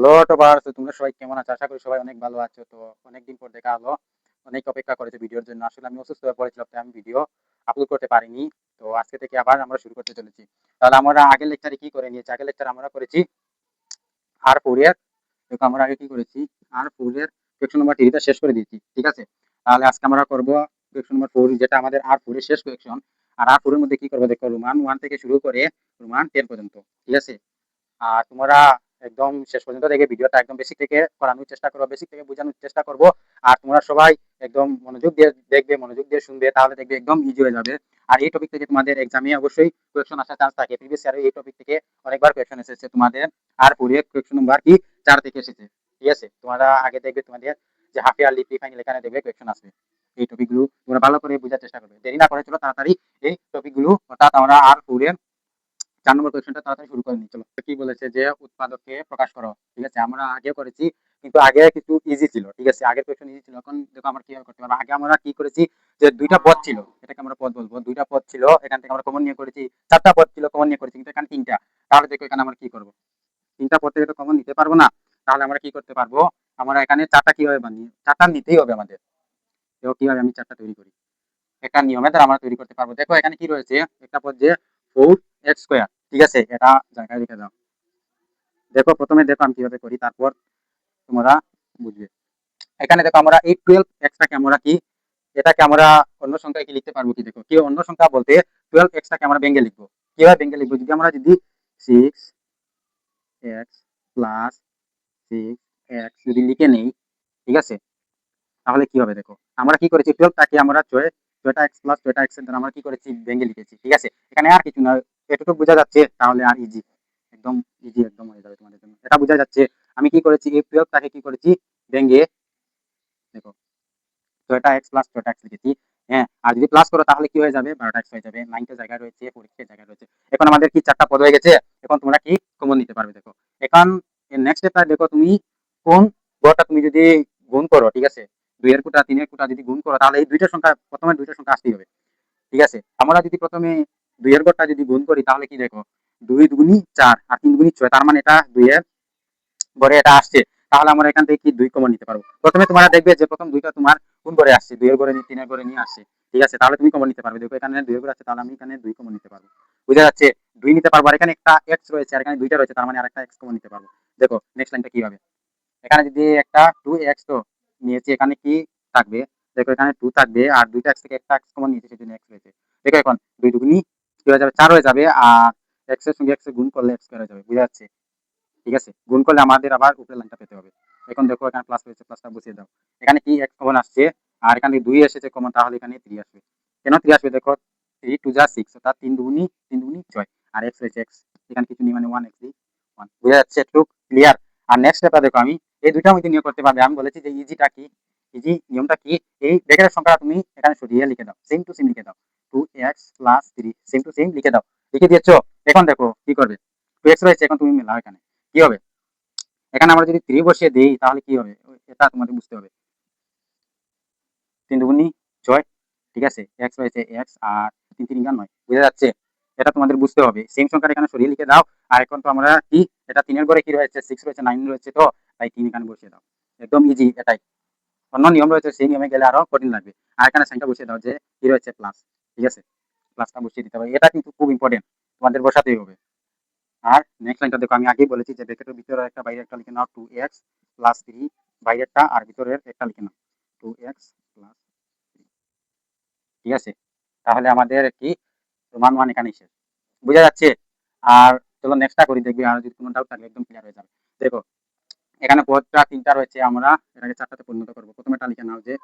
Hello toppers, তোমরা সবাই কেমন আছো? আশা করি সবাই অনেক ভালো আছো। তো অনেকদিন পর দেখা হলো, অনেক অপেক্ষা করেছে ভিডিওর জন্য। আসলে আমি অসুস্থ হয়ে পড়েছিলাম, তাই আমি ভিডিও আপলোড করতে পারিনি। তো আজকে থেকে আবার আমরা শুরু করতে চলেছি। তাহলে আমরা আগের লেকচারে কি করে নিয়েছি? আগের লেকচার আমরা করেছি আর ফোর এর, দেখো আমরা আগে কি করেছি, আর ফোর এর কোয়েকশন নাম্বার থ্রিটা শেষ করে দিয়েছি, ঠিক আছে। তাহলে আজকে আমরা করবো কোয়েকশন নাম্বার ফোর, যেটা আমাদের আর ফোর এর শেষ কোয়েকশন। আর ফোর এর মধ্যে কি করবো দেখো, রোমান ওয়ান থেকে শুরু করে রোমান 10 পর্যন্ত, ঠিক আছে। আর তোমরা একদম শেষ পর্যন্ত দেখে ভিডিওটা একদম বেসিক থেকে করানোর চেষ্টা করবো, বেসিক থেকে বোঝানোর চেষ্টা করবো। আর তোমরা সবাই একদম মনোযোগ দিয়ে দেখবে, মনোযোগ দিয়ে শুনবে, তাহলে দেখবে একদম ইজি হয়ে যাবে। আর এই টপিক থেকে তোমাদের এক্সামে অবশ্যই কোয়েকশন আসার চান্স থাকে। প্রিভিয়াস ইয়ারে এই টপিক থেকে অনেকবার কোয়েকশন এসেছে তোমাদের। আর পুরো কোয়েকশন নাম্বার কি 4 থেকে এসেছে, ঠিক আছে। তোমরা আগে দেখবে তোমাদের যে হাফ ইয়ারলি প্রি ফাইনাল, এখানে দেখবে কোয়েকশন আসবে। এই টপিকগুলো তোমরা ভালো করে বোঝার চেষ্টা করবে, দেরি না করে চলো তাড়াতাড়ি এই টপিকগুলো, অর্থাৎ আমরা আর পুরো 4 নম্বর কোয়েশ্চেনটা তাড়াতাড়ি শুরু করে নিই। চলো, কি বলেছে যে উৎপাদককে প্রকাশ করো, ঠিক আছে। আমরা আগে করেছি, কিন্তু আগে কিছু ইজি ছিল, ঠিক আছে। আগের কোয়েশ্চেন ইজি ছিল, এখন দেখো আমরা কিভাবে করতে পারবো। আগে আমরা কি করেছি, যে দুইটা পদ ছিল, এটাকে আমরা পদ বলবো। দুইটা পদ ছিল, এখান থেকে আমরা কমন নিয়ে করেছি। চারটা পদ ছিল, কমন নিয়ে করেছি, কিন্তু এখানে তিনটা। তাহলে দেখো এখানে আমরা কি করবো, তিনটা পদ থেকে তো কমন নিতে পারবো না। তাহলে আমরা কি করতে পারবো, আমরা এখানে চারটা কিভাবে বানিয়ে, চারটা নিতেই হবে আমাদের। দেখো কিভাবে আমি চারটা তৈরি করি, একটা নিয়মের দ্বারা আমরা তৈরি করতে পারবো। দেখো এখানে কি রয়েছে, একটা পদ যে 4x², ঠিক আছে। এটা জায়গায় লিখে দাও। দেখো প্রথমে দেখো আমি কিভাবে করি, তারপর তোমরা বুঝবে। এখানে দেখো আমরা এই 12x-টাকে আমরা কি, এটাকে আমরা অন্য সংখ্যায় কি লিখতে পারবো কি, দেখো কি অন্য সংখ্যা বলতে 12x-টাকে আমরা ভেঙে লিখবো। কিভাবে ভেঙে লিখবো, যদি 6x প্লাস 6x যদি লিখে নেই, ঠিক আছে, তাহলে কি হবে দেখো। আমরা কি করেছি, 12টাকে আমরা ছয়টা এক্স প্লাস ছয়টা এক্স এর দ্বারা আমরা কি করেছি, ভেঙে লিখেছি, ঠিক আছে। এখানে আর কিছু না, এটুকু বোঝা যাচ্ছে, তাহলে আর ইজি, একদম ইজি একদম হয়ে যাবে তোমাদের জন্য। এটা বোঝা যাচ্ছে আমি কি করেছি, এই 12টাকে কি করেছি, ভেঙে দেখো ছয়টা এক্স প্লাস ছয়টা এক্স লিখেছি। হ্যাঁ, আর যদি প্লাস করো তাহলে কি হয়ে যাবে, 12টা এক্স হয়ে যাবে। 9টা জায়গায় রয়েছে, 4টা জায়গায় রয়েছে। এখন আমাদের কি চারটা পদ হয়ে গেছে। এখন তোমরা কি কমন নিতে পারবে। দেখো এখন নেক্সট স্টেপটা দেখো, তুমি কোন গড়টা তুমি যদি গুণ করো, ঠিক আছে, 2 এর কোটা 3 এর কোটা যদি গুণ করো, তাহলে এই দুইটা সংখ্যা, প্রথমে দুইটা সংখ্যা আসতেই হবে, ঠিক আছে। আমরা যদি প্রথমে 2 এর গড়টা যদি গুণ করি, তাহলে কি দেখো, 2 দুগুণী 4 আর 3 দুগুণী 6, তার মানে এটা 2 এর গড়ে এটা আসছে। তাহলে আমরা এখান থেকে কি 2 কমন নিতে পারবো। প্রথমে তোমরা দেখবে যে প্রথম দুইটা তোমার কোন ঘরে আসছে, 2 এর ঘরে নিয়ে 3 এর ঘরে নিয়ে আসছে, ঠিক আছে। তাহলে তুমি কমন নিতে পারবে। দেখো এখানে 2 এর ঘরে আছে, তাহলে আমি এখানে 2 কমন নিতে পারবো। বুঝা যাচ্ছে, 2 নিতে পারবো। আর এখানে একটা এক্স রয়েছে, আর এখানে দুইটা রয়েছে, তার মানে আরেকটা এক্স কমন নিতে পারবো। দেখো নেক্সট লাইনটা কি হবে, এখানে যদি একটা 2x তো নিয়েছি, এখানে কি থাকবে, দেখো এখানে 2 থাকবে, আর দুইটা এক্স থেকে একটা এক্স কমন নিয়েছি, সেজন্য এক্স রয়েছে। দেখো এখন 2 দুগুণী কি হয়ে যাবে, 4 হয়ে যাবে। আর এক্স এর সঙ্গে এক্স গুণ করলে এক্স হয়ে যাবে, বুঝা যাচ্ছে, ঠিক আছে। গুণ করলে আমাদের আবার উপরের লাইনটা পেতে হবে। এখন দেখো এখানে প্লাস রয়েছে, প্লাসটা বসিয়ে দাও। এখানে কি এক কমন আসছে, আর এখানে 2 এসেছে কমন, তাহলে এখানে 3 আসবে। কেন 3 আসবে, দেখো 3 2 যা 6, অর্থাৎ 3 দুগুণী 6, আর x রয়েছে x, এখানে কিছু নেই, মানে 1 x 1। বুঝা যাচ্ছে, একটু ক্লিয়ার। আর নেক্সট স্টেপটা দেখো, আমি এই দুইটা মধ্যে নিয়োগ করতে পারবে। আমি বলেছি যে ইজিটা কি, ইজি নিয়মটা কি, এই ব্র্যাকেটের সংখ্যা তুমি এখানে সরিয়ে লিখে দাও, সেম টু সেম লিখে দাও। 2x plus 3 same to same লিখে দাও। লিখে দিয়েছো। এখন দেখো কি করবে, 2x রয়েছে, এখন তুমি মেলাও। এখানে কি হবে, এখানে আমরা যদি 3 বসিয়ে দেই, তাহলে কি হবে, এটা তোমাদের বুঝতে হবে। 3 দুগুণী 6, ঠিক আছে, এক্স রয়েছে এক্স, আর 3 3 9, বুঝা যাচ্ছে। এটা তোমাদের বুঝতে হবে। সেম সংখ্যাটা এখানে সরিয়ে লিখে দাও। আর এখন তো আমরা কি, এটা 3 এর ঘরে কি রয়েছে, 6 রয়েছে, 9 রয়েছে, তো তাই 3 এখানে বসিয়ে দাও। একদম ইজি এটাই। অন্য নিয়ম রয়েছে, সেই নিয়মে গেলে আরো কঠিন লাগবে। আর এখানে সাইনটা বসিয়ে দাও যে কি রয়েছে, প্লাস, ঠিক আছে। প্লাসটা বসিয়ে দিতে হবে, এটা কিন্তু খুব ইম্পর্টেন্ট, তোমাদের বসাতেই হবে। আর নেক্সট লাইনটা দেখো, আমি আগেই বলেছি যে ব্র্যাকেটের ভিতরে একটা বাইরে একটা লিখে নাও, 2x প্লাস 3, বাইরেরটা আর ভিতরের একটা লিখে নাও, 2x প্লাস 3, ঠিক আছে। তাহলে আমাদের কি মান ওয়ান এখানে শেষ, বোঝা যাচ্ছে। আর চলো নেক্সটটা করি, দেখবি আর যদি কোনো ডাউট থাকলে একদম ক্লিয়ার হয়ে যাবে। দেখো এখানে পদটা তিনটা রয়েছে, আমরা এটাকে চারটাতে পরিণত করবো। প্রথমেটা লিখে নাও যে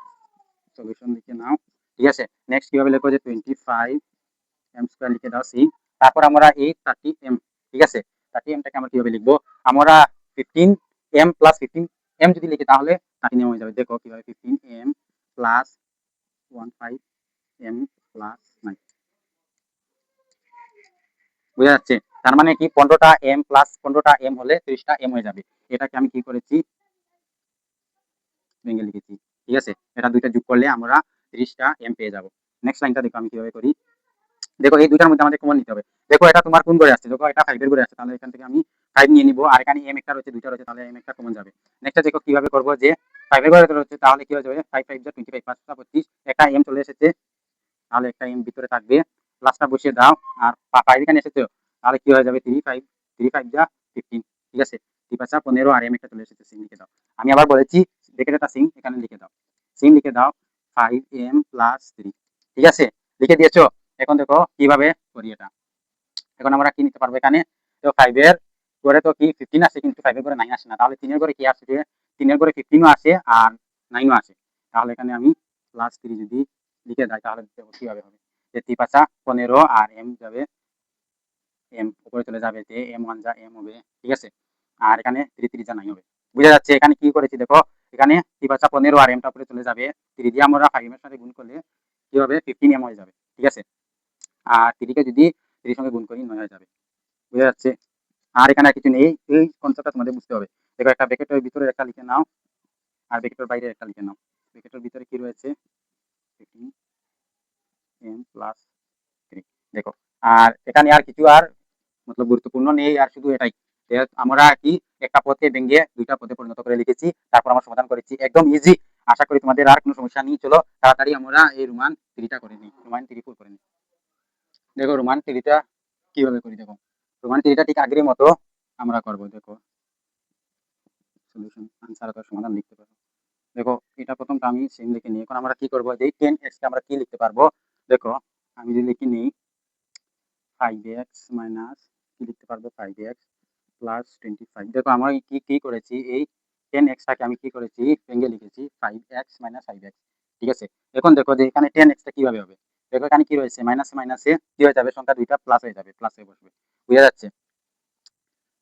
সলিউশন লিখে নাও, ঠিক আছে। নেক্সট কিভাবে লিখবো, যে 25m² লিখে দাও সি। তারপর আমরা এই 30m, ঠিক আছে, 30mটাকে আমরা কিভাবে লিখবো, আমরা 15m প্লাস 15m যদি লিখি, তাহলে 30m হয়ে যাবে। দেখো কিভাবে, 15m প্লাস 15m প্লাস 9, বোঝা যাচ্ছে। তার মানে কি 15টা m প্লাস 15টা m হলে 30টা m হয়ে যাবে। এটাকে আমি কি করেছি, ভেঙে লিখেছি, ঠিক আছে। এটা দুইটা যোগ করলে আমরা 30টা m পেয়ে যাব। নেক্সট লাইনটা দেখো আমি কিভাবে করি, দেখো এই দুইটার মধ্যে আমাদের কমন নিতে হবে। দেখো এটা তোমার কোন ঘরে আসছে, দেখো এটা 5 এর ঘরে আসছে, তাহলে এখান থেকে আমি 5 নিয়ে নিব। আর এখানে m একটা রয়েছে, দুইটা রয়েছে, তাহলে m একটা কমন যাবে। নেক্সট দেখো কিভাবে করব, যে 5 এর ঘরে রয়েছে, তাহলে কি হয়ে যাবে 5 5 যা 25, 5 টা 25, একটা m চলে এসেছে, তাহলে একটা m ভিতরে থাকবে, প্লাসটা বসিয়ে দাও। আর 5 এখানে এসেছে, তাহলে কি হয়ে যাবে 3 5, 3 5 যা 15, ঠিক আছে। 3 5 15, আর m একটা চলে এসেছে, সিম লিখে দাও। আমি আবার বলেছি ব্র্যাকেটে একটা সিম এখানে লিখে দাও, সিম লিখে দাও 5m প্লাস 3, ঠিক আছে, লিখে দিয়েছো। এখন দেখো কিভাবে করি এটা। এখন আমরা কি নিতে পারবো এখানে, তো 5 এর ঘরে তো কি 15 আসে, কিন্তু 5 এর ঘরে 9 আসে না, তাহলে 3 এর ঘরে কি আসে, 3 এর ঘরে 15 ও আসে আর 9 ও আসে। তাহলে এখানে আমি প্লাস 3 যদি লিখে দেয়, তাহলে দেখো কিভাবে হবে, যে 3 5 15, আর m যাবে, m উপরে চলে যাবে, যে m1 যা m হবে, ঠিক আছে। আর এখানে 3 3 যা 9 হবে। বুঝা যাচ্ছে এখানে কি করেছি, দেখো এখানে 3 5 15, আর m টা উপরে চলে যাবে, 3 দিয়ে আমরা 5 এর সাথে গুণ করলে কি হবে 15m হয়ে যাবে, ঠিক আছে। আর 3 কে যদি 3 এর সঙ্গে গুণ করি 9 হয়ে যাবে। বুঝা যাচ্ছে। আর এখানে আর কিছু নেই, এই কনসেপ্টটা তোমাদের বুঝতে হবে। দেখো একটা ব্র্যাকেটের ভিতরে একটা লিখে নাও, আর ব্র্যাকেটের বাইরে একটা লিখে নাও। ব্র্যাকেটের ভিতরে কি রয়েছে 15m প্লাস 3, দেখো। আর এখানে আর কিছু আর মতলব গুরুত্বপূর্ণ নেই, আর শুধু এটাই যে আমরা কি একটা পথে ভেঙে দুইটা পথে পরিণত করে লিখেছি, তারপর আমরা সমাধান করেছি, একদম ইজি। আশা করি তোমাদের আর কোনো সমস্যা নেই। চলো তাড়াতাড়ি আমরা এই রোমান 3টা করে নিই, রোমান 3 ফুল করে নিই। দেখো রোমান 3টা কিভাবে করি, দেখো রোমান 3টা ঠিক আগের মতো আমরা করব। দেখো সলিউশন আনসার অথবা সমাধান লিখতে পারবো। দেখো এটা প্রথমটা আমি সেম লিখে নিই। এখন আমরা কি করবো, যে 10x কে আমরা কি লিখতে পারবো, দেখো আমি যদি লিখে নিই 5x মাইনাস কি লিখতে পারবো 5x প্লাস 25। দেখো আমরা কি কি করেছি, এই 10x টাকে আমি কি করেছি ভেঙে লিখেছি 5x মাইনাস 5x, ঠিক আছে। এখন দেখো যে এখানে 10x টা কিভাবে হবে, দেখো এখানে কি রয়েছে মাইনাসে মাইনাসে কি হয়ে যাবে, সংখ্যা দুইটা প্লাস হয়ে যাবে, প্লাসে বসবে। বুঝা যাচ্ছে।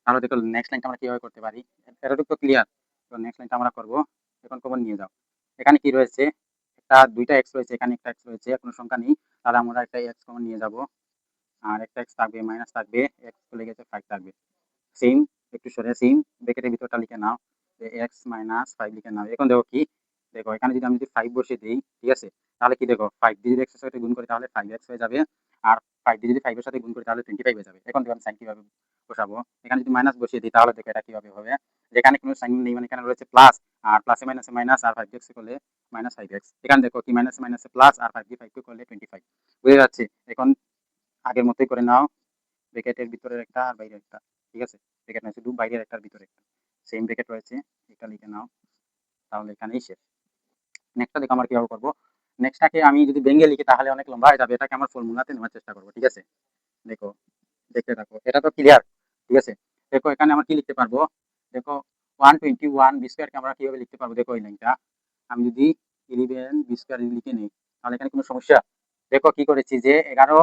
তাহলে দেখো নেক্সট লাইনটা আমরা কিভাবে করতে পারি, এতটুকু তো ক্লিয়ার। তো নেক্সট লাইনটা আমরা করব। এখন কমন নিয়ে যাও, এখানে কি রয়েছে, একটা দুইটা এক্স রয়েছে, এখানে একটা এক্স রয়েছে, কোনো সংখ্যা নেই, তাহলে আমরা একটা এক্স কমন নিয়ে যাব। আর একটা এক্স থাকবে, মাইনাস থাকবে, এক্স চলে গেছে 5 থাকবে, সেম একটু সরে সেম ব্র্যাকেটের ভিতরটা লিখে নাও, যে এক্স মাইনাস 5 লিখে নাও। এখন দেখো কি, দেখো এখানে যদি আমি যদি 5 বসিয়ে দিই, ঠিক আছে, তাহলে কি দেখো 5 দিয়ে যদি এক্সের সাথে গুণ করি তাহলে 5x হয়ে যাবে, আর 5 দিয়ে যদি 5 এর সাথে গুণ করি তাহলে 25 হয়ে যাবে। এখন দেখো আমি সাইন কিভাবে বসাবো, এখানে যদি মাইনাস বসিয়ে দিই তাহলে দেখো এটা কিভাবে হবে, যেখানে কোনো সাইন নেই, মানে এখানে রয়েছে প্লাস, আর প্লাসে মাইনাসে মাইনাস, আর 5x করলে মাইনাস 5x। এখানে দেখো কি মাইনাসে মাইনাসে প্লাস, আর 5 দিয়ে 5 করলে 25। বুঝে যাচ্ছে। এখন আগের মতোই করে নাও, ব্র্যাকেটের ভিতরের একটা আর বাইরের একটা, ঠিক আছে। ব্র্যাকেট নয়, শুধু বাইরের একটার ভিতরে একটা সেম ব্র্যাকেট রয়েছে, এটা লিখে নাও, তাহলে এখানেই শেষ। নেক্সটটা দেখো আমরা কিভাবে করবো। নেক্সটটাকে আমি যদি ভেঙে লিখি তাহলে অনেক লম্বা হয়ে যাবে, এটাকে আমার ফর্মুলাতে নেওয়ার চেষ্টা করবো, ঠিক আছে। দেখো দেখতে থাকো, এটা তো ক্লিয়ার, ঠিক আছে। দেখো এখানে আমরা কি লিখতে পারবো, দেখো 121 বি স্কোয়ারকে আমরা কিভাবে লিখতে পারবো, দেখো এই লাইনটা আমি যদি 11 বি স্কোয়ার লিখে নিই তাহলে এখানে কোনো সমস্যা। দেখো কি করেছি, যে 11,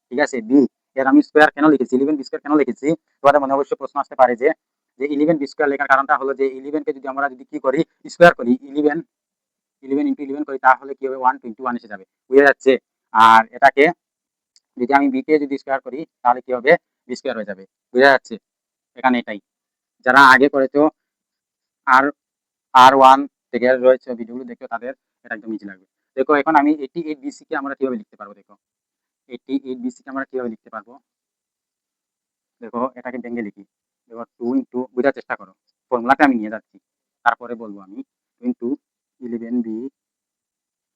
ঠিক আছে, বি এর আমি স্কোয়ার কেন লিখেছি, 11 বি স্কোয়ার কেন লিখেছি, তোমাদের মনে অবশ্যই প্রশ্ন আসতে পারে যে 11 বি স্কোয়ার লেখার কারণটা হলো যে 11 কে যদি আমরা যদি কি করি স্কোয়ার করি, 11 11 ইন্টু 11 করি তাহলে কি হবে 121 এসে যাবে। বুঝে যাচ্ছে। আর এটাকে যদি আমি বি কে যদি স্কোয়ার করি তাহলে কি হবে বি স্কোয়ার হয়ে যাবে। বুঝা যাচ্ছে। এখানে এটাই, যারা আগে করেছো আর আর 1 থেকে রয়েছে ভিডিওগুলো দেখো, তাদের এটা একদম ইজি লাগবে। দেখো এখন আমি 88 বিসি কে আমরা কিভাবে লিখতে পারবো, দেখো 88 বিসি কে আমরা কিভাবে লিখতে পারবো, দেখো এটাকে ভেঙে লিখি। দেখো 2 ইন্টু, বোঝার চেষ্টা করো, ফর্মুলাতে আমি নিয়ে যাচ্ছি, তারপরে বলবো আমি 2 ইন্টু 11b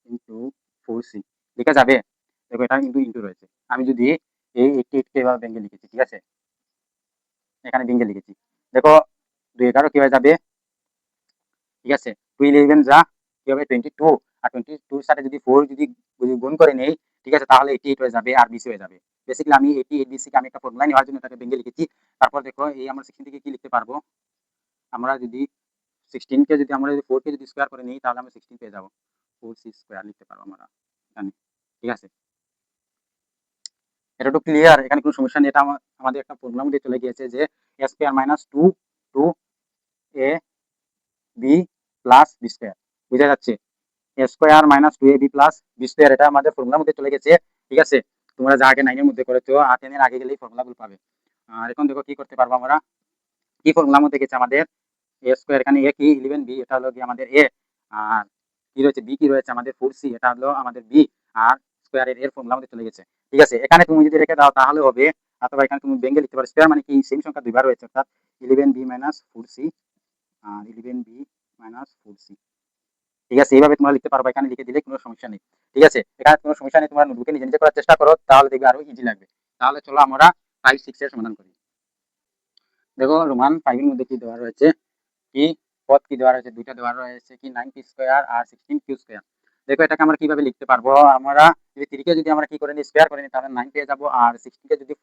ইন্টু 4c লিখা যাবে। দেখো এটা কিন্তু ইন্টু রয়েছে, আমি যদি এই 88 কে এভাবে ভেঙে লিখেছি, ঠিক আছে, এখানে ভেঙে লিখেছি। দেখো 2 11 কি হয়ে যাবে, ঠিক আছে, 2 11 যা কি হবে 22, আর 22 এর সাথে যদি 4 যদি গুণ করে নেই, ঠিক আছে, তাহলে 88 হয়ে যাবে আর বিসি হয়ে যাবে। বেসিক্যালি আমি 88 বিসি কে আমি একটা ফর্মুলা নেওয়ার জন্য এটাকে ভেঙে লিখেছি। তারপর দেখো এই আমরা 16 থেকে কি লিখতে পারবো, আমরা যদি 16 কে যদি আমরা যদি 4 কে যদি স্কয়ার করে নিই তাহলে আমরা 16 পেয়ে যাব, 4c স্কয়ার লিখতে পারবো আমরা এখানে, ঠিক আছে। এটা তো ক্লিয়ার, এখানে কোনো সমস্যা নেই। এটা আমাদের একটা ফর্মুলার মধ্যে চলে গিয়েছে, যে a square minus 2 2a B plus B square. বুঝা যাচ্ছে। a স্কয়ার মাইনাস 2ab প্লাস বি স্কয়ার, এটা আমাদের ফর্মুলার মধ্যে চলে গেছে, ঠিক আছে। তোমরা যা আগে 9 এর মধ্যে করেছো আর 10 এর আগে গেলেই ফর্মুলাগুলো পাবে। আর এখন দেখো কি করতে পারবো আমরা, কি ফর্মুলার মধ্যে গেছে আমাদের a স্কয়ার, এখানে a কি 11b, এটা হলো কি আমাদের a, আর কি রয়েছে b কি রয়েছে আমাদের 4c, এটা হলো আমাদের b, আর স্কয়ারের এর ফর্মুলার মধ্যে চলে গেছে। ঠিক আছে, এখানে তুমি যদি রেখে দাও তাহলে হবে, অথবা এখানে তুমি ভেঙে লিখতে পারো স্কয়ার মানে কি সেম সংখ্যা দুইবার রয়েছে, অর্থাৎ 11b মাইনাস 4c আর 11b মাইনাস 4c। ঠিক আছে, এইভাবে তোমরা লিখতে পারবে, এখানে লিখে দিলে কোনো সমস্যা নেই। ঠিক আছে, এখানে কোনো সমস্যা নেই, তোমরা নোটবুকে নিজে নিজে করার চেষ্টা করো, তাহলে দেখবে আরো ইজি লাগবে। তাহলে চলো আমরা 5 6 এর সমাধান করি। দেখো রোমান 5 এর মধ্যে কি দেওয়া রয়েছে, কি পদ কি দেওয়া রয়েছে, দুইটা দেওয়া রয়েছে কি 9p স্কয়ার আর 16q স্কয়ার। দেখো এটাকে আমরা কিভাবে লিখতে পারবো, আমরা যদি 3 কে যদি আমরা কি করে নিই স্কয়ার করে নিই তাহলে 9 পেয়ে যাবো, আর 16 কে যদি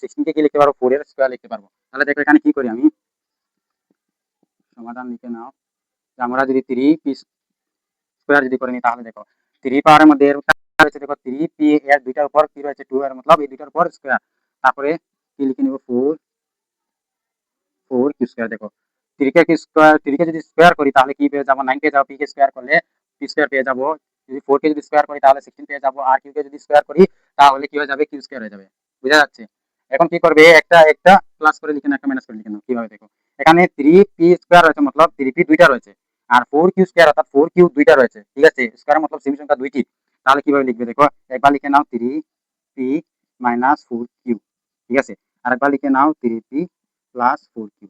16 কে কি লিখতে পারবো 4 এর স্কয়ার লিখতে পারবো। তাহলে দেখো এখানে কি করি আমি, সমাধান লিখে নাও, যে আমরা যদি 3p স্কয়ার যদি করে নিই তাহলে দেখো 3 পাওয়ারের মধ্যে রয়েছে, দেখো 3p এর দুইটার উপর কি রয়েছে 2 এর মতলব এই দুইটার উপর স্কয়ার, তারপরে কি লিখে নিব 4 কিউ স্কয়ার। দেখো 3 কে স্কয়ার, 3 কে যদি স্কয়ার করি তাহলে কি পেয়ে যাবো 9 পেয়ে যাবো, p কে স্কয়ার করলে p স্কয়ার পেয়ে যাবো, যদি 4 কে যদি স্কয়ার করি তাহলে 16 পেয়ে যাবো, আর q কে যদি স্কয়ার করি তাহলে কি হয়ে যাবে q স্কয়ার হয়ে যাবে। বুঝা যাচ্ছে? এখন কি করবে, একটা একটা প্লাস করে লিখে নাও, একটা মাইনাস করে লিখে নাও। কিভাবে দেখো, এখানে 3p স্কয়ার রয়েছে মতলব 3p দুইটা রয়েছে, আর 4q স্কয়ার অর্থাৎ 4q দুইটা রয়েছে। ঠিক আছে, স্কয়ার মতলব সেম সংখ্যা দুইটি। তাহলে কিভাবে লিখবে দেখো, একবার লিখে নাও 3p মাইনাস 4q। ঠিক আছে, আরেকবার লিখে নাও 3p প্লাস 4q।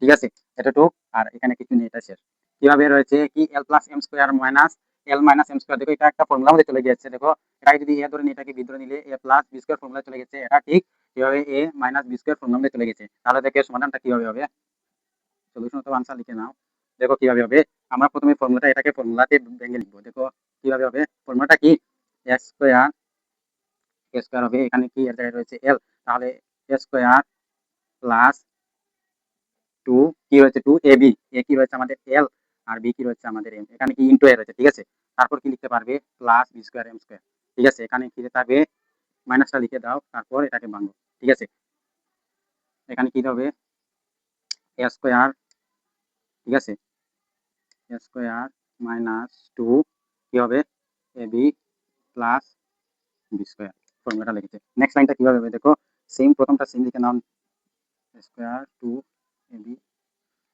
ঠিক আছে, এতটুক, আর এখানে কিছু নেই, এটা শেষ। কিভাবে রয়েছে কি এল plus M square minus L minus M square. দেখো এটা একটা ফর্মুলা মধ্যে চলে গেছে, দেখো এটাকে যদি এ ধরে নিই, এটাকে বি ধরে নিলে এ প্লাস বি স্কোয়ার ফর্মুলা চলে গেছে, এটা ঠিক কিভাবে এ মাইনাস বি স্কোয়ার ফর্মুলা মধ্যে চলে গেছে। তাহলে দেখো সমাধানটা কিভাবে হবে, সলিউশন অথবা আনসার লিখে নাও। দেখো কিভাবে হবে, আমরা প্রথমে ফর্মুলাটা এটাকে ফর্মুলাতে ভেঙে লিখবো। দেখো কিভাবে হবে, ফর্মুলাটা কি এক্স স্কোয়ার, এ স্কোয়ার হবে, এখানে কি এর জায়গায় রয়েছে এল, তাহলে এ স্কোয়ার প্লাস 2 কি রয়েছে 2 এ বি, এ কি রয়েছে আমাদের এল, আর বি কি রয়েছে আমাদের এম, এখানে কি ইনটু এ রয়েছে। ঠিক আছে, তারপর কি লিখতে পারবে plus B square M square. ঠিক আছে, এখানে কি থাকবে মাইনাসটা লিখে দাও, তারপর এটাকে ভাঙো। ঠিক আছে, এখানে কি হবে এ স্কয়ার, ঠিক আছে, এ স্কয়ার মাইনাস 2 কি হবে A B plus B square, ফর্মুলাটা লিখেছে। নেক্সট লাইনটা কিভাবে হবে দেখো, সেম প্রথমটা সেম লিখে নাও, square 2 A B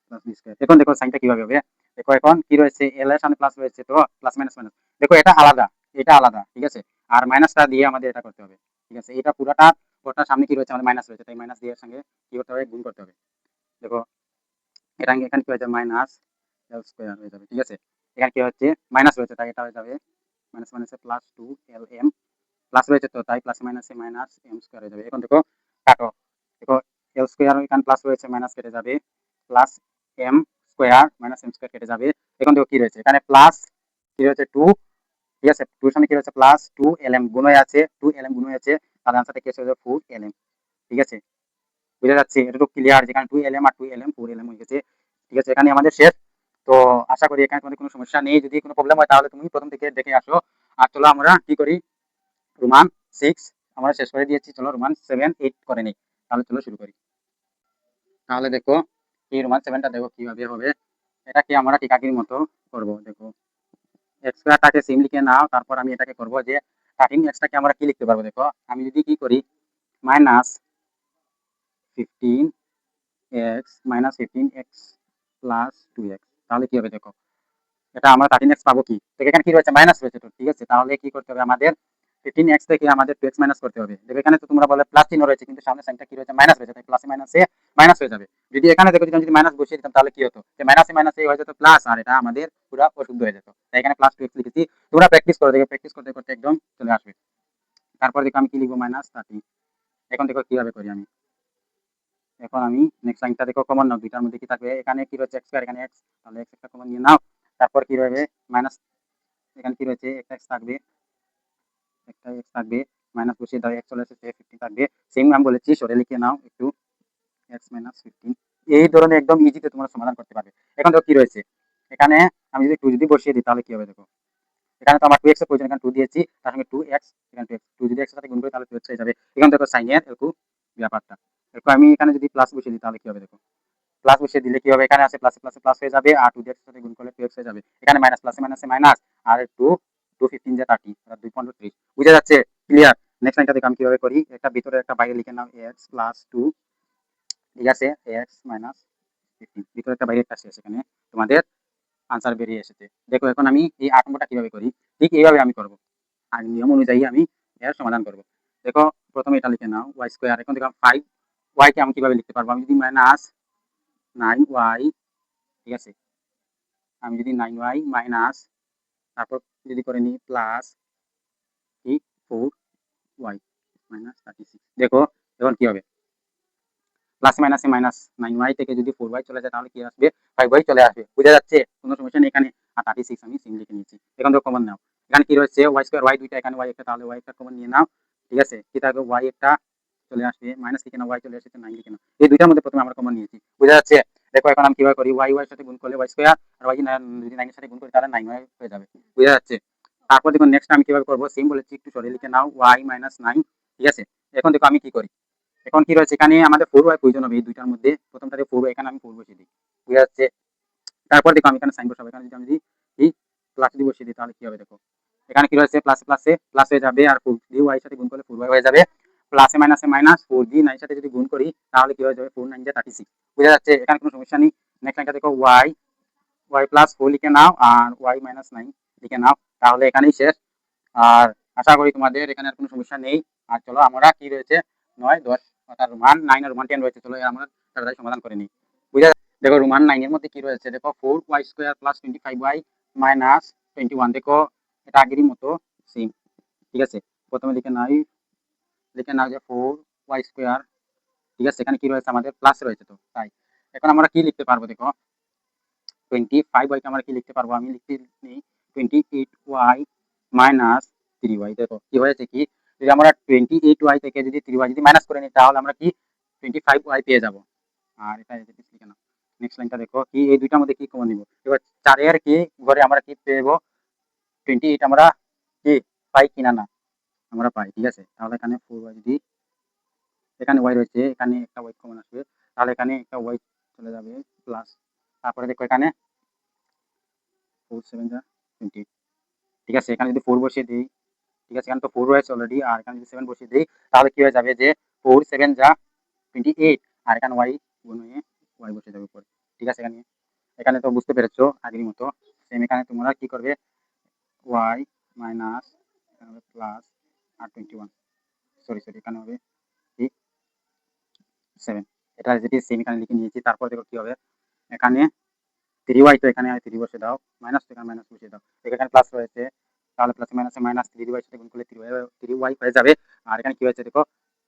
plus B square. এখন দেখো সাইনটা কিভাবে হবে, দেখো এখন কি রয়েছে এল এর সামনে প্লাস রয়েছে, তো প্লাস মাইনাস মাইনাস, দেখো এটা আলাদা, এটা আলাদা। ঠিক আছে, আর মাইনাসটা দিয়ে আমাদের এটা করতে হবে। ঠিক আছে, এটা পুরাটা ওটার সামনে কি রয়েছে আমাদের মাইনাস রয়েছে, তাই মাইনাস দিয়ে এর সঙ্গে কি করতে হবে গুণ করতে হবে। দেখো এটা এখানে কি হয়ে যাবে মাইনাস এল স্কয়ার হয়ে যাবে। ঠিক আছে, এখানে কি হচ্ছে মাইনাস রয়েছে তাই এটা হয়ে যাবে মাইনাস মাইনাসে প্লাস 2 এল এম, প্লাস রয়েছে তো তাই প্লাস মাইনাসে মাইনাস এম স্কয়ার হয়ে যাবে। এখন দেখো কাটো, দেখো এল স্কয়ার এখানে প্লাস রয়েছে মাইনাস কেটে যাবে, plus M square minus M square কেটে যাবে। এখন দেখো কি রয়েছে এখানে প্লাস কি রয়েছে 2, ঠিক আছে 2 এর সামনে কি রয়েছে প্লাস 2 এল এম গুণ হয়ে আছে, 2 এল এম গুণ হয়ে আছে, তাহলে आंसरটা কি হয়ে যাবে 4 এল এম। ঠিক আছে, বুঝা যাচ্ছে, এটা তো ক্লিয়ার, যেখানে 2 L M R 2 L M 4 L M হয়ে গেছে। ঠিক আছে, এখানে আমাদের শেষ। তো আশা করি এখানে তোমাদের কোনো সমস্যা নেই, যদি কোনো প্রবলেম হয় তাহলে তুমি প্রথম থেকে দেখে আসো। আর চলো আমরা কি করি, রোমান 6 আমরা শেষ করে দিয়েছি, চলো রোমান 7 8 করে নিই। তাহলে চলো শুরু করি। তাহলে দেখো এই রোমান 7টা দেখো কিভাবে হবে, এটা কি আমরা ঠিক আগের মতো করব। দেখো এক্স স্কয়ারটাকে সেম লিখে নাও, তারপর আমি এটাকে করব যে 13 এক্সটাকে আমরা কি লিখতে পারবো, দেখো আমি যদি কি করি minus 15 x minus 15 x plus 2 x, তাহলে কি হবে দেখো, এটা আমরা 13x পাবো কি, তো এখানে কি রয়েছে মাইনাস রয়েছে, তো ঠিক আছে তাহলে কি করতে হবে আমাদের 15x থেকে আমাদের 2x মাইনাস করতে হবে। দেখো এখানে তো তোমরা বলে প্লাস চিহ্ন রয়েছে, কিন্তু সামনে সাইনটা কি রয়েছে মাইনাস রয়েছে, তাই প্লাসে মাইনাসে মাইনাস হয়ে যাবে। যদি এখানে দেখো যদি আমি যদি মাইনাস বসিয়ে দিতাম তাহলে কি হতো, যে মাইনাসে মাইনাসে হয়ে যেত প্লাস, আর এটা আমাদের পুরো অশুদ্ধ হয়ে যেত, তাই এখানে প্লাস 2x লিখেছি। তোমরা প্র্যাকটিস করো, দেখো প্র্যাকটিস করতে করতে একদম চলে আসবে। তারপর দেখো আমি কি লিখবো মাইনাস 30। এখন দেখো কিভাবে করি আমি, এখন আমি নেক্সট লাইনটা দেখো কমন নাও, দুইটার মধ্যে কি থাকবে, এখানে কি রয়েছে এক্স স্কয়ার, এখানে এক্স, তাহলে এক্স একটা কমন নিয়ে নাও। তারপর কি রয়েছে মাইনাস, এখানে কি রয়েছে একটা এক্স থাকবে, একটা এক্স থাকবে, মাইনাস বসিয়ে দাও, এক্স চলে এসেছে 15 থাকবে। সেম আমি বলেছি সরে লিখে নাও একটু, এক্স মাইনাস 15। এই ধরনের একদম ইজিতে তোমরা সমাধান করতে পারবে। এখন দেখো কি রয়েছে, এখানে আমি যদি 2 যদি বসিয়ে দিই তাহলে কি হবে দেখো, এখানে তো আমার 2x এর প্রয়োজন, এখানে 2 দিয়েছি, তার সঙ্গে 2x, এখানে 2x, 2 যদি x এর সাথে গুণ করি তাহলে 2x হয়ে যাবে। এখানে দেখো সাইনের এরকম ব্যাপারটা, এরকম আমি এখানে যদি প্লাস বসিয়ে দিই তাহলে কি হবে দেখো, প্লাস বসিয়ে দিলে কি হবে, এখানে আছে প্লাসে প্লাসে প্লাস হয়ে যাবে, আর 2 দিয়ে সাথে গুণ করলে 2x হয়ে যাবে। এখানে মাইনাস প্লাসে মাইনাসে মাইনাস, আর 2 2 15 যা 30 আর 2 15 30। বুঝা যাচ্ছে, ক্লিয়ার। নেক্সট লাইনটা দেখো আমি কিভাবে করি, একটা ভিতরে একটা বাইরে লিখে নাও x প্লাস 2, ঠিক আছে x মাইনাস 15, ভিতরে একটা বাইরে একটা শেষ, এখানে তোমাদের আনসার বেরিয়ে এসেছে। দেখো এখন আমি এই 8 নম্বরটা কিভাবে করি, ঠিক এইভাবে আমি করব, আর নিয়ম অনুযায়ী আমি এর সমাধান করব। দেখো প্রথমে এটা লিখে নাও ওয়াই স্কোয়ার। এখন দেখো 5y কে আমি কিভাবে লিখতে পারবো, আমি যদি -9y, ঠিক আছে, আমি যদি 9y মাইনাস তারপর যদি করে নিই প্লাস কি 4y মাইনাস 36। দেখো এখন কি হবে, প্লাস মাইনাসে -9y থেকে যদি 4y চলে যায় তাহলে কি আসবে, 5y চলে আসবে। বুঝা যাচ্ছে? কোনো সমস্যা নেই এখানে। আর 36 আমি সিম লিখে নিয়েছি। এখন তো কমন নাও, এখানে কি রয়েছে ওয়াই স্কোয়ার, ওয়াই দুইটা, এখানে ওয়াই একটা, তাহলে ওয়াই একটা কমন নিয়ে নাও। ঠিক আছে, কি থাকবে, ওয়াই একটা চলে আসবে, মাইনাস লিখে নাও, ওয়াই চলে আসছে 9 লিখে নাও। এই দুইটার মধ্যে প্রথমে আমরা কমন নিয়েছি। বুঝা যাচ্ছে? দেখো এখন আমি কিভাবে করি, ওয়াই ওয়াই সাথে গুণ করলে ওয়াই স্কোয়ার, আর ওয়াই যদি 9 এর সাথে গুণ করি তাহলে 9y হয়ে যাবে। বুঝা যাচ্ছে? তারপর দেখো নেক্সট আমি কিভাবে করবো, সেম বলেছি, একটু সরিয়ে লিখে নাও ওয়াই মাইনাস 9। ঠিক আছে, এখন দেখো আমি কি করি, এখন কি রয়েছে এখানে আমাদের 4y প্রয়োজন হবে এই দুইটার মধ্যে, প্রথমটাতে 4y, এখানে আমি 4 বসিয়ে দিই। বুঝা যাচ্ছে? তারপর দেখো আমি এখানে সাইন বসাবো, এখানে যদি আমি এই প্লাস দিয়ে বসিয়ে দিই তাহলে কি হবে, দেখো এখানে কি রয়েছে প্লাসে প্লাসে প্লাস হয়ে যাবে, আর 4 দিয়ে y সাথে গুণ করলে 4y হয়ে যাবে, প্লাসে মাইনাসে মাইনাস, 4 দিয়ে 9 সাথে যদি গুণ করি তাহলে কি হয়ে যাবে, 4 9 36। বুঝা যাচ্ছে? এখানে কোনো সমস্যা নেই। নেক্সট লাইনটা দেখো y প্লাস 4 লিখে নাও আর y মাইনাস 9 লিখে নাও, তাহলে এখানেই শেষ। আর আশা করি তোমাদের এখানে আর কোনো সমস্যা নেই। আর চলো আমরা কি রয়েছে 9 10 অর্থাৎ রোমান 9 আর রোমান 10 রয়েছে, চলো আমরা তাড়াতাড়ি সমাধান করে নিই। বুঝা, দেখো রোমান 9 এর মধ্যে কি রয়েছে, দেখো 4y square plus 25y minus 21। দেখো এটা আগেরই মতো সেম। ঠিক আছে, প্রথমে লিখে নাও যে 4y স্কয়ার। ঠিক আছে, এখানে কি রয়েছে আমাদের প্লাস রয়েছে, তো তাই এখন আমরা কি লিখতে পারবো, দেখো 25y কে আমরা কি লিখতে পারবো, আমি লিখতে নিই 28y মাইনাস 3y। দেখো কি হয়েছে, কি যদি আমরা 28y থেকে যদি 3y যদি মাইনাস করে নিই তাহলে আমরা কি 25y পেয়ে যাব। আর এটা লিখে নাও। নেক্সট লাইনটা দেখো কি, এই দুইটার মধ্যে কি কমন নিব, এবার 4 এর কি ঘরে আমরা কি পেবো, 28 আমরা কি পাই কিনা, না আমরা পাই। ঠিক আছে, তাহলে এখানে 4y যদি এখানে y রয়েছে, এখানে একটা y কমন আসবে, তাহলে এখানে একটা y চলে যাবে প্লাস, তারপরে দেখো এখানে 4 7 যা 28। ঠিক আছে, এখানে যদি 4 বসিয়ে দিই, ঠিক আছে, এখানে তো 4 রয়েছে অলরেডি, আর এখানে যদি 7 বসিয়ে দিই তাহলে কি হয়ে যাবে যে 4 7 যা 28, আর এখানে y গুণ হয়ে y বসে যাবে উপরে। ঠিক আছে, এখানে এখানে তো বুঝতে পেরেছো আগের মতো সেম, এখানে তোমরা কি করবে y মাইনাস প্লাস আর 21, সরি এখানে হবে কি 7, এটা যেটি সেম এখানে লিখে নিয়েছি। তারপর দেখো কি হবে, এখানে 3y, তো এখানে 3 বসে দাও, মাইনাস তো এখানে মাইনাস বসিয়ে দাও, এখানে প্লাস রয়েছে, তাহলে প্লাসে মাইনাসে মাইনাস 3y সাথে গুণ করলে 3y হয়ে যাবে। আর এখানে কি হয়েছে দেখো,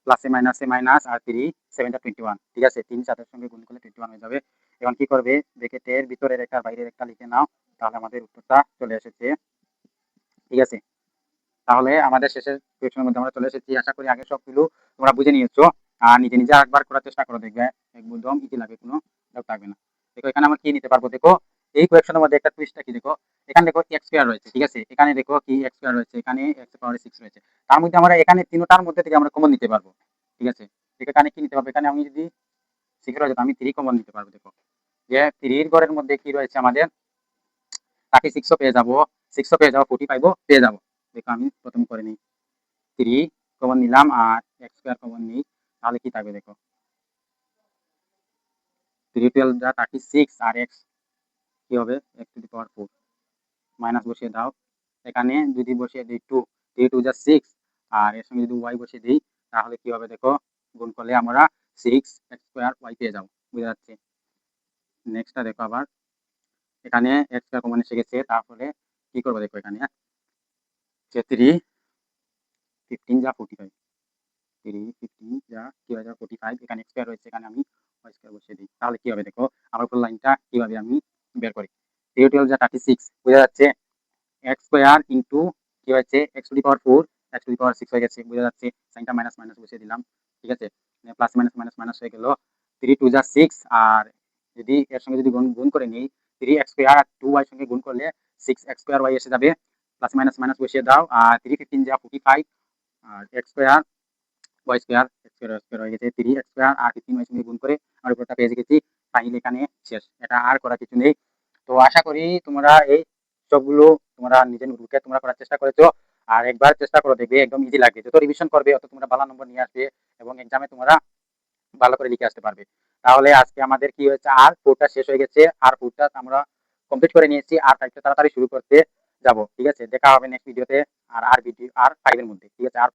প্লাসে মাইনাসে মাইনাস আর 3 7 টা 21। ঠিক আছে, 3 7 এর সঙ্গে গুণ করলে 21 হয়ে যাবে। এখন কি করবে, ব্র্যাকেটের ভিতরের একটা বাইরের একটা লিখে নাও, তাহলে আমাদের উত্তরটা চলে এসেছে। ঠিক আছে, তাহলে আমাদের শেষের কোয়েশ্চেনের মধ্যে আমরা চলে এসেছি। আশা করি আগের সবগুলো তোমরা বুঝে নিয়েছো। আর নিজে নিজে আরেকবার করার চেষ্টা করো, দেখবে একদম ইজি লাগে, কোনো ডাউট থাকবে না। দেখো এখানে আমরা কি নিতে পারবো, দেখো এই কোয়েশ্চেনের মধ্যে একটা টুইস্টটা কি, দেখো এখানে দেখো এক্স স্কয়ার রয়েছে। ঠিক আছে, এখানে দেখো কি এক্স স্কয়ার রয়েছে, এখানে এক্স পাওয়ার 6 রয়েছে, তার মধ্যে আমরা এখানে তিনটার মধ্যে থেকে আমরা কমন নিতে পারবো। ঠিক আছে, এখানে কি নিতে পারবো, এখানে আমি যদি 6 রয়েছে আমি 3 কমন নিতে পারবো। দেখো যে 3 এর ঘরের মধ্যে কি রয়েছে আমাদের 36ও পেয়ে যাবো, 6ও পেয়ে যাবো, 45ও পেয়ে যাবো। দেখো আমি প্রথম করে নিই, 3 কমন নিলাম আর এক্স স্কয়ার কমন নিই, তাহলে কি থাকবে, দেখো 3 12 যা 36, আর এক্স কি হবে, x two the power 4, minus বসিয়ে দাও, এখানে যদি বসিয়ে দিই 2, 3 2 যা 6, আর এর সঙ্গে যদি y বসিয়ে দিই তাহলে কি হবে, দেখো গুণ করলে আমরা 6 এক্স স্কয়ার y পেয়ে যাবো। বুঝা যাচ্ছে? নেক্সটটা দেখো আবার, এখানে এক্স স্কয়ার কমন এসে গেছে, তারপরে কি করবো, দেখো এখানে 3 15 যা 45, 3 15 যা কি হয়ে যাবে 45, এখানে এক্স স্কয়ার রয়েছে, এখানে আমি y স্কয়ার বসিয়ে দিই, তাহলে কি হবে, দেখো আমার পুরো লাইনটা কিভাবে আমি বের করি, 3 12 যা 36। বুঝা যাচ্ছে? এক্স স্কয়ার ইন্টু কি হয়েছে x to the power 4, x to the power 6 হয়ে গেছে। বুঝা যাচ্ছে? সাইনটা মাইনাস মাইনাস বসিয়ে দিলাম। ঠিক আছে, প্লাস মাইনাস মাইনাস মাইনাস হয়ে গেল, 3 2 যা 6, আর যদি এর সঙ্গে যদি গুণ গুণ করে নিই, 3 এক্স স্কয়ার আর 2 y সঙ্গে গুণ করলে 6 এক্স স্কয়ার y এসে যাবে, প্লাস মাইনাস মাইনাস বসিয়ে দাও, আর 3 15 যা 45, আর x square y square x square y square হয়ে গেছে, 3 এক্স স্কয়ার আর 15 y সঙ্গে গুণ করে আমরা পুরোটা পেয়ে গেছি। ফাইনালি এখানে শেষ, এটা আর করা কিছু নেই। তো আশা করি তোমরা এই সবগুলো তোমরা নিজের নোটবুকে তোমরা করার চেষ্টা করেছো, আর একবার চেষ্টা করো, দেখবে একদম ইজি লাগবে, যত রিভিশন করবে তত তোমরা ভালো নম্বর নিয়ে আসবে এবং এক্সামে তোমরা ভালো করে লিখে আসতে পারবে। তাহলে আজকে আমাদের কি হয়েছে, আর ফোরটা শেষ হয়ে গেছে, আর ফোরটা আমরা কমপ্লিট করে নিয়েছি, আর ফাইভটা তাড়াতাড়ি শুরু করতে যাব। ঠিক আছে, দেখা হবে নেক্সট ভিডিওতে, আর আর ভিডিও আর ফাইভের মধ্যে। ঠিক আছে, আর